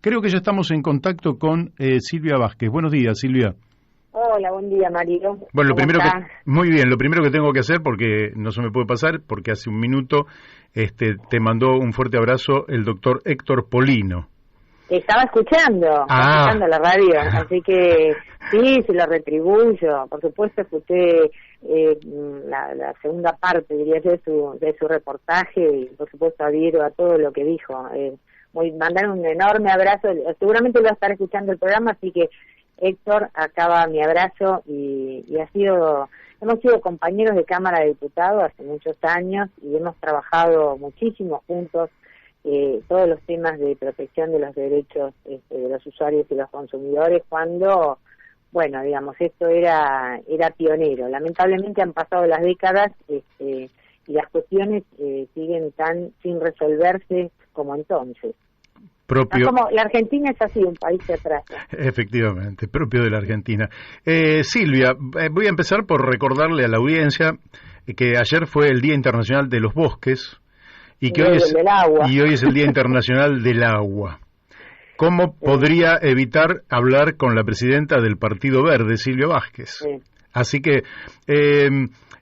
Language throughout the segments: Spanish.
Creo que ya estamos en contacto con Silvia Vázquez. Buenos días, Silvia. Hola, buen día, Marilo. Bueno, muy bien, lo primero que tengo que hacer, porque no se me puede pasar, porque hace un minuto te mandó un fuerte abrazo el doctor Héctor Polino. Estaba escuchando la radio, así que sí, se lo retribuyo. Por supuesto, escuché la segunda parte, diría yo, de su reportaje y, por supuesto, adhiero a todo lo que dijo. Mandar un enorme abrazo. Seguramente lo va a estar escuchando el programa, así que, Héctor, acaba mi abrazo y hemos sido compañeros de Cámara de Diputados hace muchos años y hemos trabajado muchísimo juntos todos los temas de protección de los derechos de los usuarios y los consumidores cuando, bueno, digamos, esto era pionero. Lamentablemente han pasado las décadas y las cuestiones siguen tan sin resolverse como entonces. Como la Argentina es así, un país que atrás. Efectivamente, propio de la Argentina. Silvia, voy a empezar por recordarle a la audiencia que ayer fue el Día Internacional de los Bosques y que hoy es el Día Internacional del Agua. ¿Cómo podría evitar hablar con la presidenta del Partido Verde, Silvia Vázquez? Sí. Así que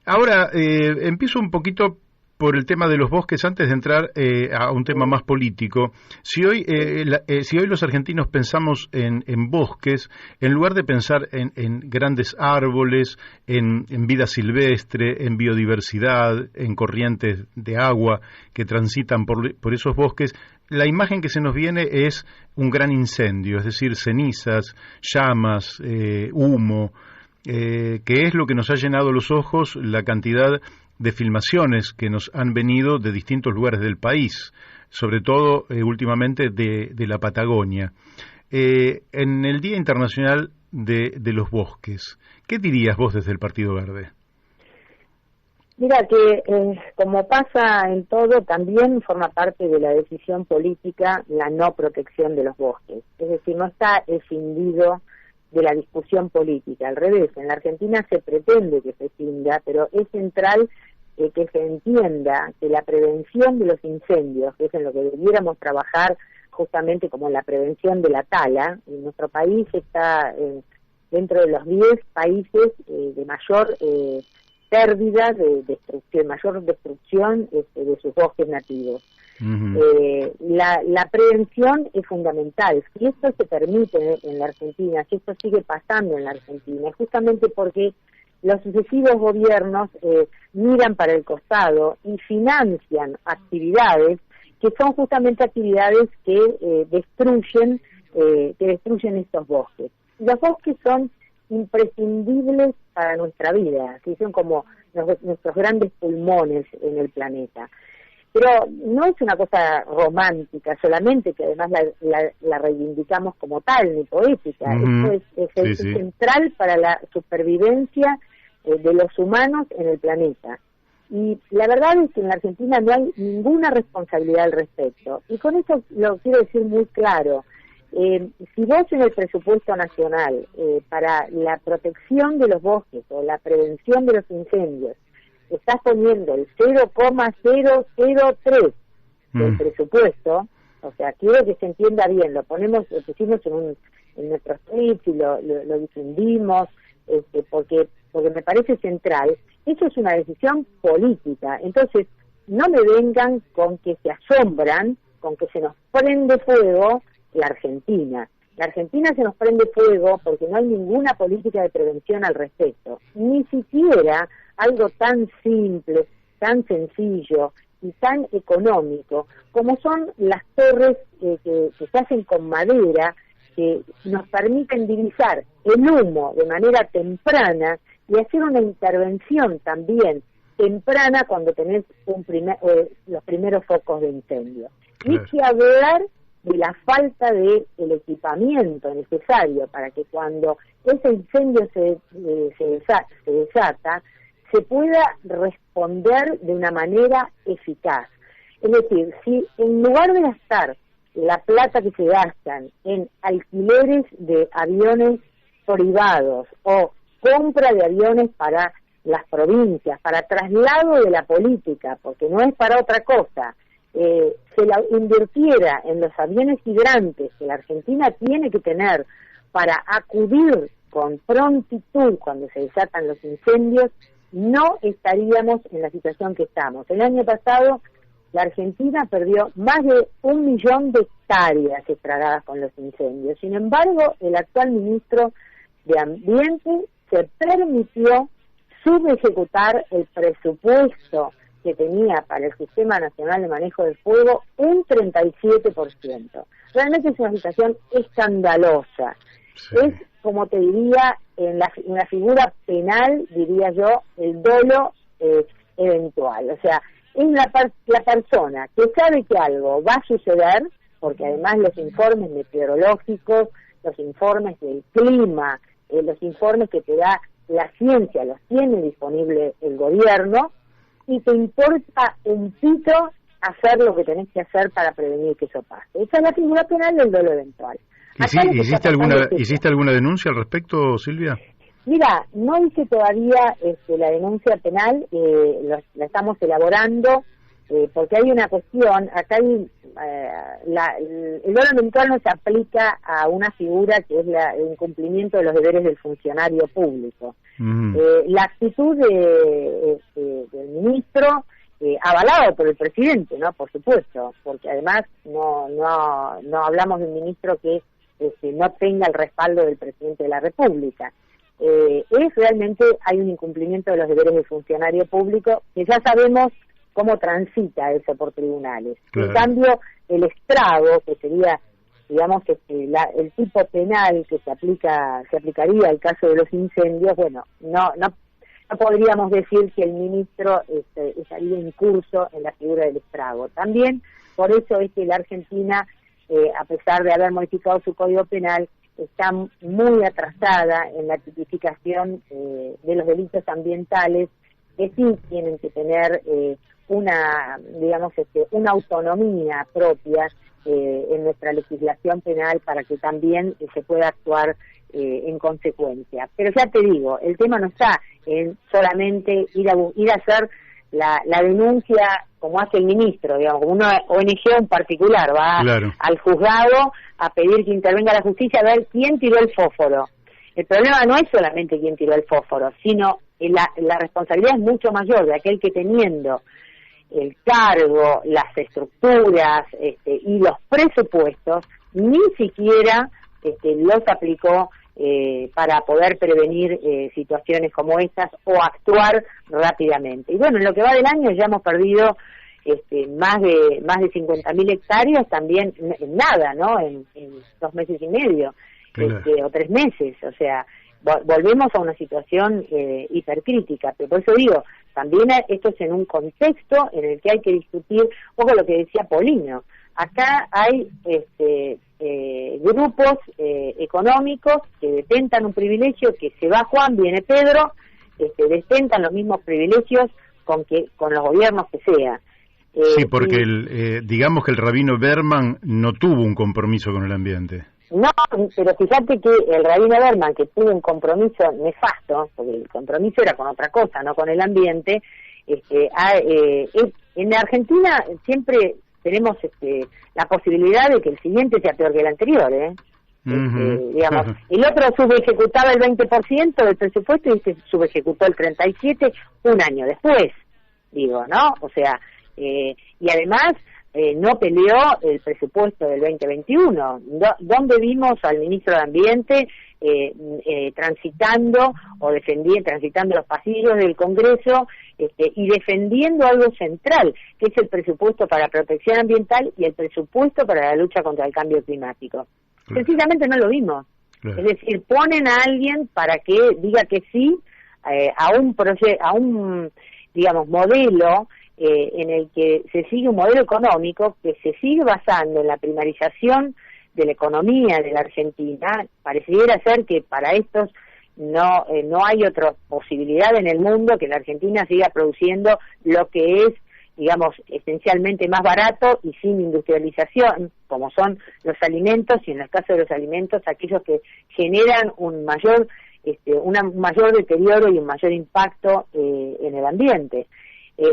ahora empiezo un poquito por el tema de los bosques antes de entrar a un tema más político. Si hoy los argentinos pensamos en bosques, en lugar de pensar en grandes árboles, en vida silvestre, en biodiversidad, en corrientes de agua que transitan por esos bosques, la imagen que se nos viene es un gran incendio, es decir, cenizas, llamas, humo, que es lo que nos ha llenado los ojos, la cantidad de filmaciones que nos han venido de distintos lugares del país, sobre todo últimamente de la Patagonia. En el Día Internacional de los Bosques, ¿qué dirías vos desde el Partido Verde? Mira que, como pasa en todo, también forma parte de la decisión política la no protección de los bosques. Es decir, no está escindido de la discusión política. Al revés, en la Argentina se pretende que se escinda, pero es central que se entienda que la prevención de los incendios, que es en lo que debiéramos trabajar justamente como en la prevención de la tala, en nuestro país está dentro de los 10 países de mayor pérdida de destrucción, mayor destrucción de sus bosques nativos. Uh-huh. La prevención es fundamental. Si esto se permite en la Argentina, si esto sigue pasando en la Argentina, es justamente porque los sucesivos gobiernos miran para el costado y financian actividades que son justamente actividades que destruyen estos bosques. Los bosques son imprescindibles para nuestra vida, ¿sí? Son como nuestros grandes pulmones en el planeta. Pero no es una cosa romántica solamente, que además la reivindicamos como tal, ni poética. Uh-huh. Esto es central para la supervivencia de los humanos en el planeta. Y la verdad es que en la Argentina no hay ninguna responsabilidad al respecto. Y con eso lo quiero decir muy claro. Si vos en el presupuesto nacional para la protección de los bosques o la prevención de los incendios estás poniendo el 0,003 del presupuesto, o sea, quiero que se entienda bien, lo pusimos en nuestros tweets y lo difundimos, porque me parece central. Eso es una decisión política. Entonces, no me vengan con que se asombran, con que se nos prende fuego la Argentina. La Argentina se nos prende fuego porque no hay ninguna política de prevención al respecto. Ni siquiera algo tan simple, tan sencillo y tan económico como son las torres que se hacen con madera, que nos permiten divisar el humo de manera temprana y hacer una intervención también temprana cuando tenés los primeros focos de incendio. Claro. Y que hablar de la falta de el equipamiento necesario para que cuando ese incendio se desata, se pueda responder de una manera eficaz. Es decir, si en lugar de gastar la plata que se gastan en alquileres de aviones privados o compra de aviones para las provincias, para traslado de la política, porque no es para otra cosa, se la invirtiera en los aviones hidrantes que la Argentina tiene que tener para acudir con prontitud cuando se desatan los incendios, no estaríamos en la situación que estamos. El año pasado la Argentina perdió más de 1 millón de hectáreas estragadas con los incendios. Sin embargo, el actual ministro de Ambiente se permitió subejecutar el presupuesto que tenía para el Sistema Nacional de Manejo del Fuego un 37%. Realmente es una situación escandalosa. Sí. Es, como te diría, en la figura penal, diría yo, el dolo eventual. O sea, es la persona que sabe que algo va a suceder, porque además los informes meteorológicos, los informes del clima, los informes que te da la ciencia, los tiene disponible el gobierno, y te importa un pito hacer lo que tenés que hacer para prevenir que eso pase. Esa es la figura penal del dolo eventual. ¿Hiciste alguna denuncia al respecto, Silvia? Mira, no hice todavía la denuncia penal, la estamos elaborando, porque hay una cuestión, acá hay, el dolo eventual no se aplica a una figura que es el incumplimiento de los deberes del funcionario público. La actitud del ministro, avalado por el presidente, ¿no? Por supuesto, porque además no hablamos de un ministro que no tenga el respaldo del presidente de la República. Es realmente, hay un incumplimiento de los deberes del funcionario público, que ya sabemos cómo transita eso por tribunales. Claro. En cambio, el estrago, que sería, digamos, el tipo penal que se aplicaría al caso de los incendios, bueno, no podríamos decir que el ministro estaría incurso en la figura del estrago. También, por eso es que la Argentina, a pesar de haber modificado su Código Penal, está muy atrasada en la tipificación de los delitos ambientales, que sí tienen que tener una autonomía propia en nuestra legislación penal para que también se pueda actuar en consecuencia. Pero ya te digo, el tema no está en solamente ir a hacer la denuncia como hace el ministro, digamos, como una ONG en particular, va claro. al juzgado a pedir que intervenga la justicia a ver quién tiró el fósforo. El problema no es solamente quién tiró el fósforo, sino la responsabilidad es mucho mayor de aquel que teniendo el cargo, las estructuras y los presupuestos, ni siquiera los aplicó para poder prevenir situaciones como estas o actuar rápidamente. Y bueno, en lo que va del año ya hemos perdido más de 50.000 hectáreas también en nada, ¿no? En 2 meses y medio, claro. O 3 meses, o sea, volvemos a una situación hipercrítica, pero por eso digo, también esto es en un contexto en el que hay que discutir, un poco lo que decía Polino, acá hay grupos económicos que detentan un privilegio, que se va Juan, viene Pedro, detentan los mismos privilegios con los gobiernos que sea. Sí, porque digamos que el rabino Berman no tuvo un compromiso con el ambiente. No, pero fíjate que el rabino Berman, que tuvo un compromiso nefasto, porque el compromiso era con otra cosa, no con el ambiente, en Argentina siempre tenemos la posibilidad de que el siguiente sea peor que el anterior, digamos, el otro subejecutaba el 20% del presupuesto y este subejecutó el 37% un año después, digo, ¿no? O sea, y además no peleó el presupuesto del 2021. ¿Dónde vimos al ministro de Ambiente transitando los pasillos del Congreso y defendiendo algo central, que es el presupuesto para protección ambiental y el presupuesto para la lucha contra el cambio climático? Claro. Precisamente no lo vimos. Claro. Es decir, ponen a alguien para que diga que sí a un digamos, modelo en el que se sigue un modelo económico que se sigue basando en la primarización de la economía de la Argentina. Pareciera ser que para estos no hay otra posibilidad en el mundo que la Argentina siga produciendo lo que es, digamos, esencialmente más barato y sin industrialización, como son los alimentos, y en el caso de los alimentos, aquellos que generan un mayor deterioro y un mayor impacto en el ambiente.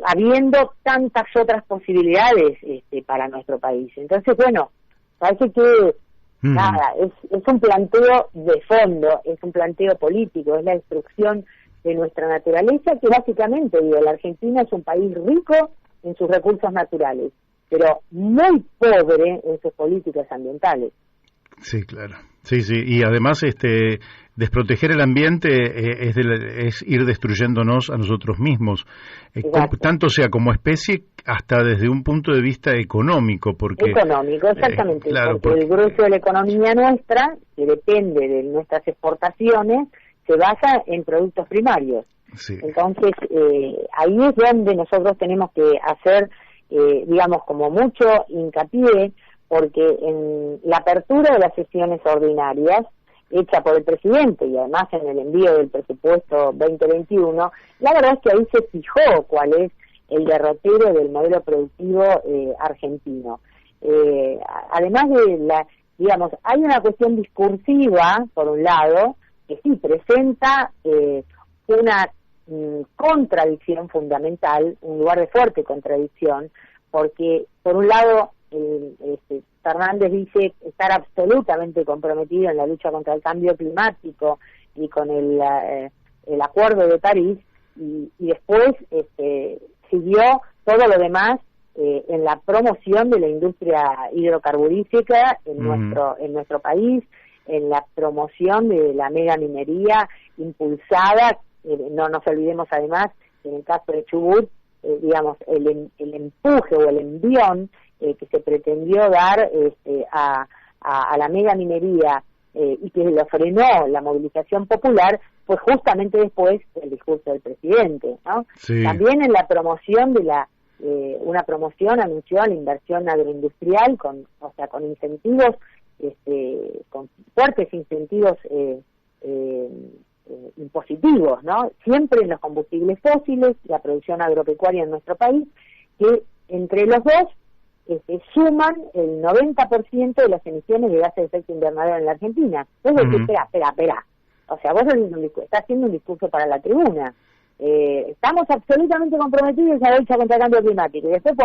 habiendo tantas otras posibilidades para nuestro país. Entonces, bueno, parece que nada, es un planteo de fondo, es un planteo político, es la destrucción de nuestra naturaleza, que básicamente, digo, la Argentina es un país rico en sus recursos naturales, pero muy pobre en sus políticas ambientales. Sí, claro. Sí, y además desproteger el ambiente es ir destruyéndonos a nosotros mismos, tanto sea como especie, hasta desde un punto de vista económico, porque económico, exactamente, claro, porque el grueso de la economía nuestra, que depende de nuestras exportaciones, se basa en productos primarios. Sí. Entonces, ahí es donde nosotros tenemos que hacer, digamos, como mucho hincapié, porque en la apertura de las sesiones ordinarias, hecha por el presidente y además en el envío del presupuesto 2021, la verdad es que ahí se fijó cuál es el derrotero del modelo productivo argentino. Además de digamos, hay una cuestión discursiva, por un lado, que sí presenta una contradicción fundamental, un lugar de fuerte contradicción, porque por un lado Fernández dice estar absolutamente comprometido en la lucha contra el cambio climático y con el Acuerdo de París, y después siguió todo lo demás en la promoción de la industria hidrocarburífera en nuestro país, en la promoción de la megaminería impulsada. No nos olvidemos además, en el caso de Chubut, digamos, el empuje o el envión que se pretendió dar a la megaminería y que lo frenó la movilización popular, fue justamente después del discurso del presidente, ¿no? Sí. También en la promoción de una promoción anunció la inversión agroindustrial con incentivos, con fuertes incentivos impositivos, ¿no? Siempre en los combustibles fósiles, la producción agropecuaria en nuestro país, que entre los dos suman el 90% de las emisiones de gases de efecto invernadero en la Argentina. Entonces, espera. O sea, vos estás haciendo un discurso para la tribuna. Estamos absolutamente comprometidos a la lucha contra el cambio climático. Y después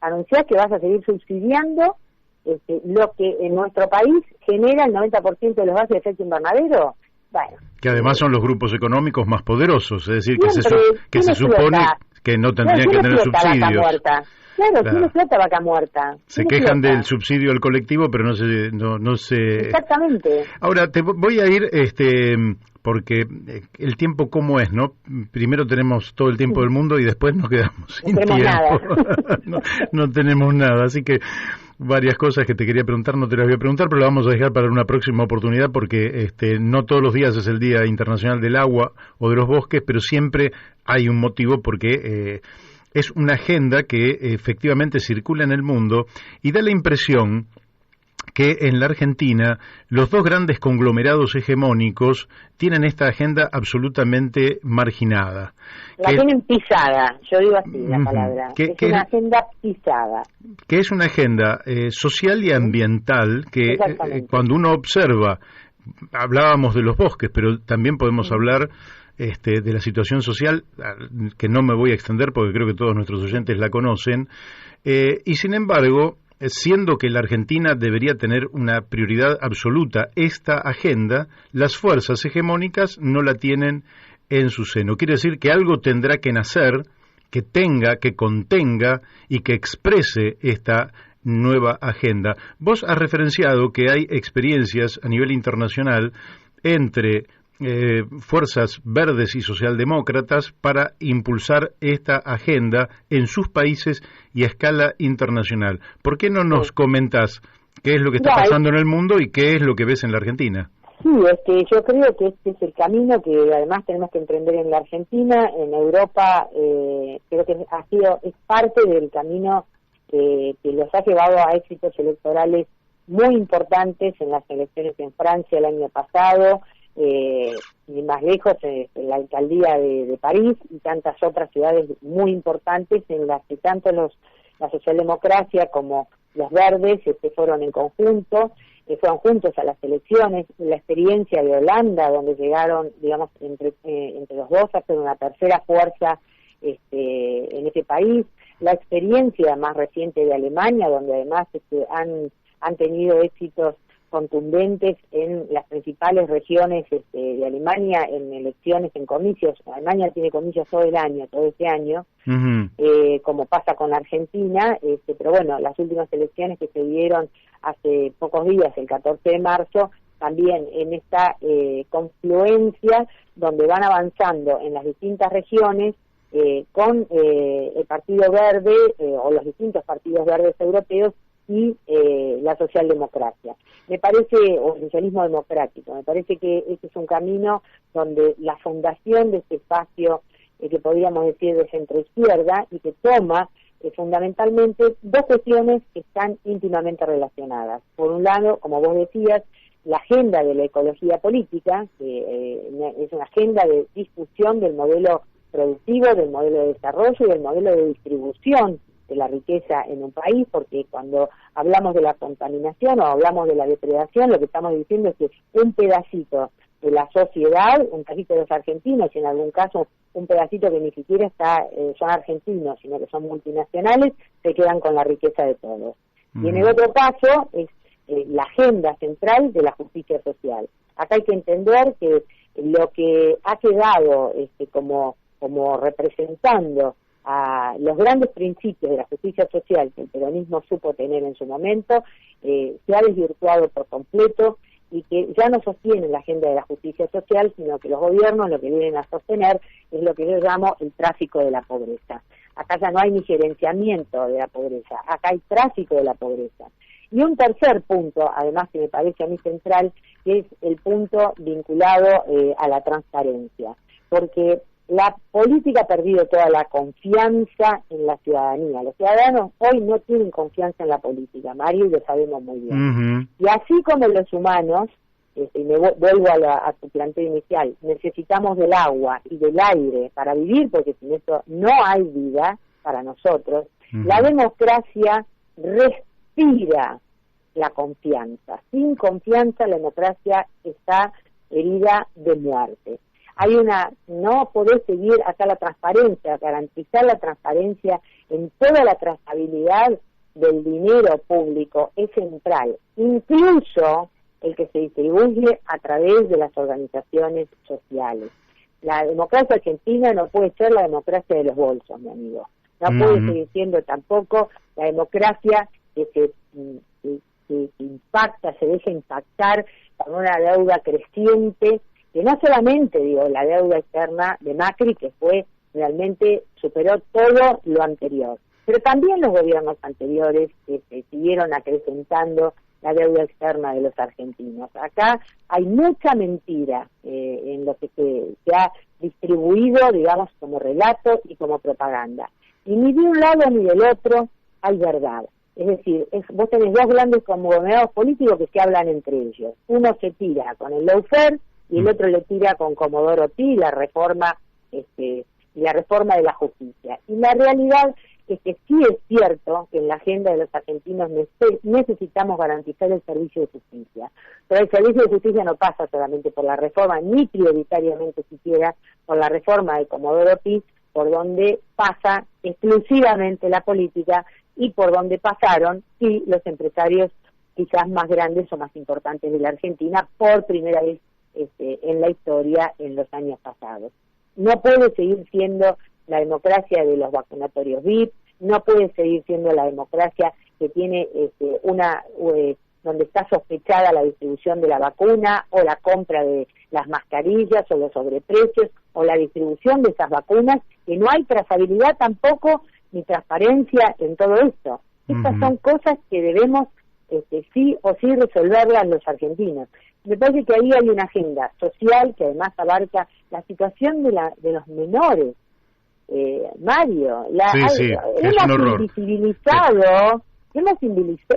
anunciás que vas a seguir subsidiando lo que en nuestro país genera el 90% de los gases de efecto invernadero. Bueno, que además son los grupos económicos más poderosos, es decir, que se supone que no tendrían que tener subsidios. Claro, tiene plata vaca muerta. Se quejan del subsidio al colectivo, pero no se... Exactamente. Ahora, te voy a ir, porque el tiempo cómo es, ¿no? Primero tenemos todo el tiempo del mundo y después nos quedamos sin tiempo. Nada. no tenemos nada, así que varias cosas que te quería preguntar, no te las voy a preguntar, pero las vamos a dejar para una próxima oportunidad porque no todos los días es el Día Internacional del Agua o de los Bosques, pero siempre hay un motivo porque es una agenda que efectivamente circula en el mundo y da la impresión que en la Argentina los dos grandes conglomerados hegemónicos tienen esta agenda absolutamente marginada. La tienen pisada, yo digo así la palabra. Es una agenda pisada. Que es una agenda social y ambiental que cuando uno observa, hablábamos de los bosques, pero también podemos hablar de la situación social, que no me voy a extender porque creo que todos nuestros oyentes la conocen, y sin embargo, siendo que la Argentina debería tener una prioridad absoluta esta agenda, las fuerzas hegemónicas no la tienen en su seno. Quiere decir que algo tendrá que nacer, que contenga y que exprese esta nueva agenda. Vos has referenciado que hay experiencias a nivel internacional entre fuerzas verdes y socialdemócratas para impulsar esta agenda en sus países y a escala internacional. ¿Por qué no nos comentás qué es lo que está pasando en el mundo y qué es lo que ves en la Argentina? Sí, yo creo que este es el camino que además tenemos que emprender en la Argentina, en Europa. Creo que es parte del camino que los ha llevado a éxitos electorales muy importantes en las elecciones en Francia el año pasado, y más lejos la alcaldía de París y tantas otras ciudades muy importantes en las que tanto la socialdemocracia como los verdes fueron en conjunto, fueron juntos a las elecciones. La experiencia de Holanda, donde llegaron, digamos, entre los dos a ser una tercera fuerza en ese país, la experiencia más reciente de Alemania, donde además han tenido éxitos contundentes en las principales regiones de Alemania en elecciones, en comicios. Alemania tiene comicios todo el año, todo este año, como pasa con Argentina, pero bueno, las últimas elecciones que se dieron hace pocos días, el 14 de marzo, también en esta confluencia donde van avanzando en las distintas regiones con el Partido Verde o los distintos partidos verdes europeos y la socialdemocracia. Me parece, o el socialismo democrático, me parece que este es un camino donde la fundación de este espacio que podríamos decir de centroizquierda y que toma fundamentalmente dos cuestiones que están íntimamente relacionadas. Por un lado, como vos decías, la agenda de la ecología política, que es una agenda de discusión del modelo productivo, del modelo de desarrollo y del modelo de distribución de la riqueza en un país, porque cuando hablamos de la contaminación o hablamos de la depredación, lo que estamos diciendo es que un pedacito de la sociedad, un pedacito de los argentinos, y en algún caso un pedacito que ni siquiera son argentinos, sino que son multinacionales, se quedan con la riqueza de todos. Y en el otro caso es la agenda central de la justicia social. Acá hay que entender que lo que ha quedado como representando a los grandes principios de la justicia social que el peronismo supo tener en su momento, se ha desvirtuado por completo y que ya no sostienen la agenda de la justicia social, sino que los gobiernos lo que vienen a sostener es lo que yo llamo el tráfico de la pobreza. Acá ya no hay ni gerenciamiento de la pobreza, acá hay tráfico de la pobreza. Y un tercer punto, además que me parece a mí central, que es el punto vinculado a la transparencia, porque la política ha perdido toda la confianza en la ciudadanía. Los ciudadanos hoy no tienen confianza en la política, Mario, y lo sabemos muy bien. Y así como los humanos, y me vuelvo a tu planteo inicial, necesitamos del agua y del aire para vivir, porque sin eso no hay vida para nosotros, la democracia respira la confianza. Sin confianza la democracia está herida de muerte. No podés seguir acá la transparencia, garantizar la transparencia en toda la trazabilidad del dinero público es central, incluso el que se distribuye a través de las organizaciones sociales. La democracia argentina no puede ser la democracia de los bolsos, mi amigo. No puede seguir siendo tampoco la democracia que se impacta, se deja impactar con una deuda creciente, que no solamente, la deuda externa de Macri, que realmente superó todo lo anterior, pero también los gobiernos anteriores que siguieron acrecentando la deuda externa de los argentinos. Acá hay mucha mentira en lo que se ha distribuido, digamos, como relato y como propaganda. Y ni de un lado ni del otro hay verdad. Es decir, vos tenés dos grandes conglomerados políticos que se hablan entre ellos. Uno se tira con el lawfare y el otro le tira con Comodoro Pi, la reforma de la justicia. Y la realidad es que sí es cierto que en la agenda de los argentinos necesitamos garantizar el servicio de justicia. Pero el servicio de justicia no pasa solamente por la reforma, ni prioritariamente siquiera por la reforma de Comodoro Pi, por donde pasa exclusivamente la política y por donde pasaron los empresarios quizás más grandes o más importantes de la Argentina por primera vez en la historia en los años pasados. No puede seguir siendo la democracia de los vacunatorios VIP, no puede seguir siendo la democracia que tiene donde está sospechada la distribución de la vacuna o la compra de las mascarillas o los sobreprecios o la distribución de esas vacunas, que no hay trazabilidad tampoco ni transparencia en todo esto. Estas son cosas que debemos sí o sí resolverlas los argentinos. Me parece que ahí hay una agenda social que además abarca la situación de los menores. Mario, hemos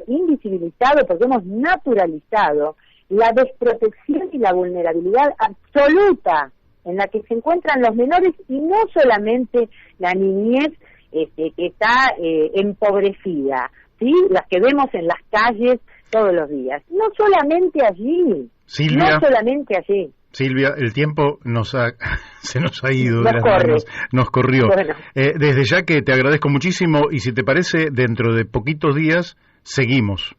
invisibilizado porque hemos naturalizado la desprotección y la vulnerabilidad absoluta en la que se encuentran los menores, y no solamente la niñez que está empobrecida, ¿sí? Las que vemos en las calles todos los días. No solamente allí, Silvia, no solamente allí. Silvia, el tiempo se nos ha ido de las manos, nos corrió. Bueno. Desde ya que te agradezco muchísimo y si te parece, dentro de poquitos días seguimos.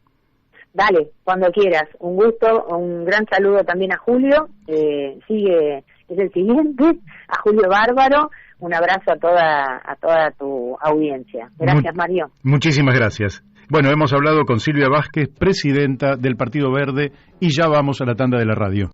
Dale, cuando quieras. Un gusto, un gran saludo también a Julio. Sigue, es el siguiente, a Julio Bárbaro. Un abrazo a toda tu audiencia. Gracias, Mario. Muchísimas gracias. Bueno, hemos hablado con Silvia Vázquez, presidenta del Partido Verde, y ya vamos a la tanda de la radio.